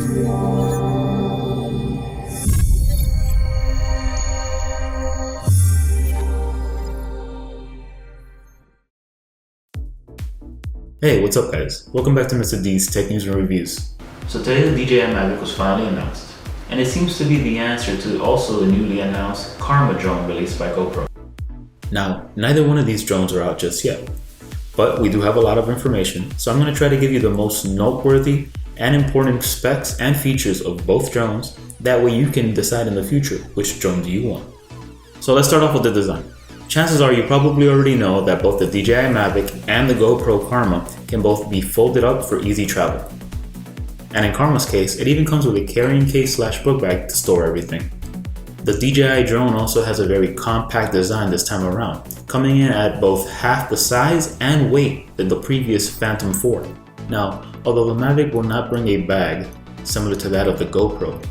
Hey, what's up guys? Welcome back to Mr. D's Tech News and Reviews. So today the DJI Mavic was finally announced, and it seems to be the answer to also the newly announced Karma drone released by GoPro. Now, neither one of these drones are out just yet, but we do have a lot of information, so I'm going to try to give you the most noteworthy and important specs and features of both drones. That way you can decide in the future which drone do you want. So let's start off with the design. Chances are you probably already know that both the DJI Mavic and the GoPro Karma can both be folded up for easy travel. And in Karma's case, it even comes with a carrying case / book bag to store everything. The DJI drone also has a very compact design this time around, coming in at both half the size and weight than the previous Phantom 4. Now, although the Mavic will not bring a bag similar to that of the GoPro,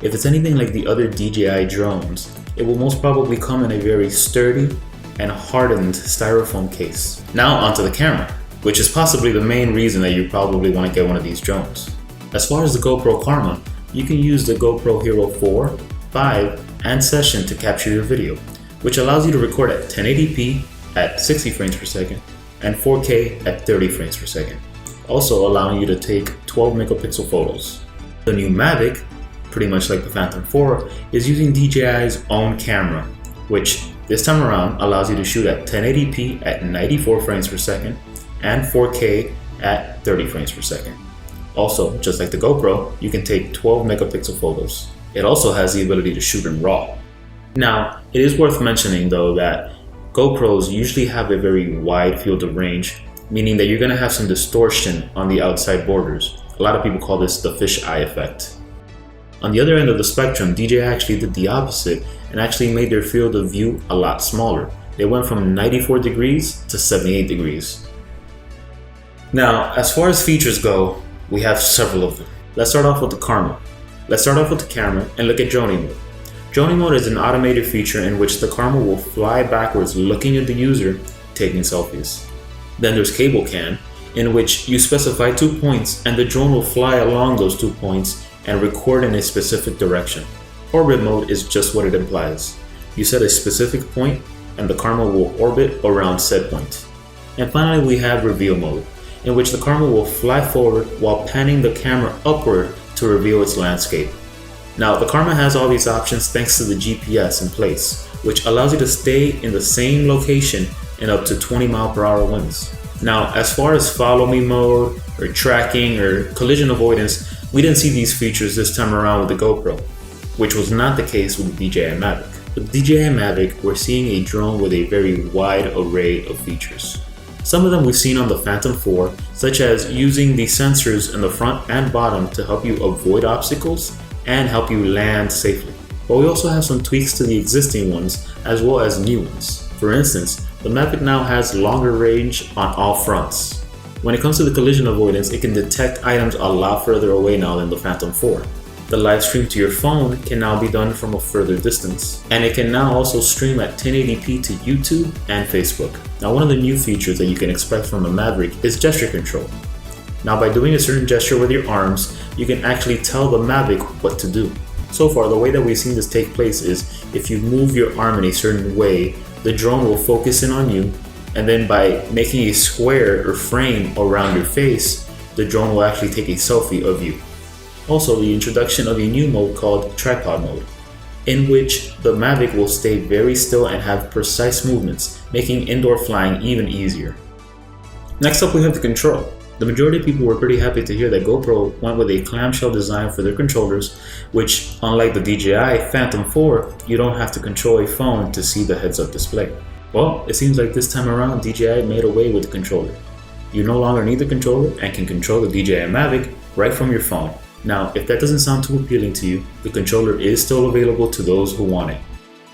if it's anything like the other DJI drones, it will most probably come in a very sturdy and hardened styrofoam case. Now onto the camera, which is possibly the main reason that you probably want to get one of these drones. As far as the GoPro Karma, you can use the GoPro Hero 4, 5, and Session to capture your video, which allows you to record at 1080p at 60 frames per second and 4K at 30 frames per second, also allowing you to take 12 megapixel photos. The new Mavic, pretty much like the Phantom 4, is using DJI's own camera, which this time around allows you to shoot at 1080p at 94 frames per second and 4K at 30 frames per second. Also, just like the GoPro, you can take 12 megapixel photos. It also has the ability to shoot in RAW. Now, it is worth mentioning though that GoPros usually have a very wide field of range, meaning that you're going to have some distortion on the outside borders. A lot of people call this the fisheye effect. On the other end of the spectrum, DJI actually did the opposite and actually made their field of view a lot smaller. They went from 94 degrees to 78 degrees. Now, as far as features go, we have several of them. Let's start off with the Karma. Let's start off with the camera and look at droning mode. Droning mode is an automated feature in which the Karma will fly backwards looking at the user taking selfies. Then there's cable cam, in which you specify 2 points and the drone will fly along those 2 points and record in a specific direction. Orbit mode is just what it implies. You set a specific point and the Karma will orbit around said point. And finally we have reveal mode, in which the Karma will fly forward while panning the camera upward to reveal its landscape. Now the Karma has all these options thanks to the GPS in place, which allows you to stay in the same location in up to 20 mph winds. Now as far as follow me mode or tracking or collision avoidance, we didn't see these features this time around with the GoPro, which was not the case with the DJI Mavic. With the DJI Mavic, we're seeing a drone with a very wide array of features. Some of them we've seen on the Phantom 4, such as using the sensors in the front and bottom to help you avoid obstacles and help you land safely. But we also have some tweaks to the existing ones as well as new ones. For instance, the Mavic now has longer range on all fronts. When it comes to the collision avoidance, it can detect items a lot further away now than the Phantom 4. The live stream to your phone can now be done from a further distance, and it can now also stream at 1080p to YouTube and Facebook. Now one of the new features that you can expect from the Mavic is gesture control. Now by doing a certain gesture with your arms, you can actually tell the Mavic what to do. So far, the way that we've seen this take place is if you move your arm in a certain way, the drone will focus in on you, and then by making a square or frame around your face, the drone will actually take a selfie of you. Also, the introduction of a new mode called tripod mode, in which the Mavic will stay very still and have precise movements, making indoor flying even easier. Next up we have the control. The majority of people were pretty happy to hear that GoPro went with a clamshell design for their controllers, which unlike the DJI Phantom 4, you don't have to control a phone to see the heads-up display. Well, it seems like this time around DJI made away with the controller. You no longer need the controller and can control the DJI Mavic right from your phone. Now, if that doesn't sound too appealing to you, the controller is still available to those who want it.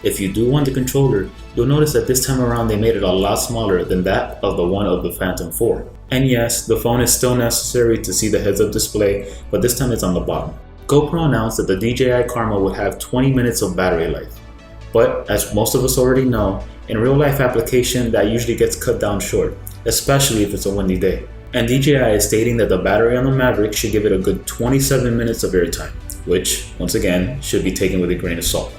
If you do want the controller, you'll notice that this time around they made it a lot smaller than that of the one of the Phantom 4. And yes, the phone is still necessary to see the heads-up display, but this time it's on the bottom. GoPro announced that the DJI Karma would have 20 minutes of battery life. But as most of us already know, in real life application that usually gets cut down short, especially if it's a windy day. And DJI is stating that the battery on the Mavic should give it a good 27 minutes of airtime, which, once again, should be taken with a grain of salt.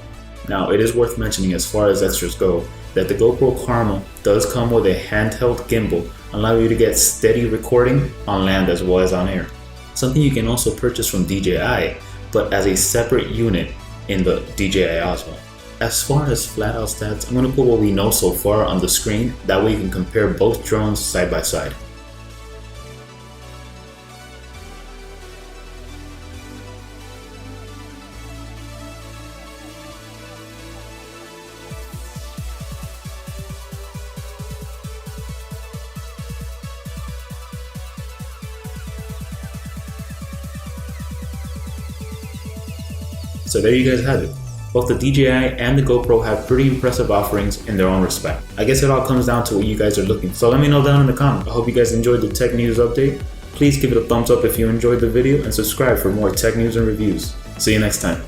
Now, it is worth mentioning as far as extras go, that the GoPro Karma does come with a handheld gimbal, allowing you to get steady recording on land as well as on air. Something you can also purchase from DJI, but as a separate unit in the DJI Osmo. As far as flat out stats, I'm going to put what we know so far on the screen, that way you can compare both drones side by side. So there you guys have it. Both the DJI and the GoPro have pretty impressive offerings in their own respect. I guess it all comes down to what you guys are looking for. So let me know down in the comments. I hope you guys enjoyed the tech news update. Please give it a thumbs up if you enjoyed the video and subscribe for more tech news and reviews. See you next time.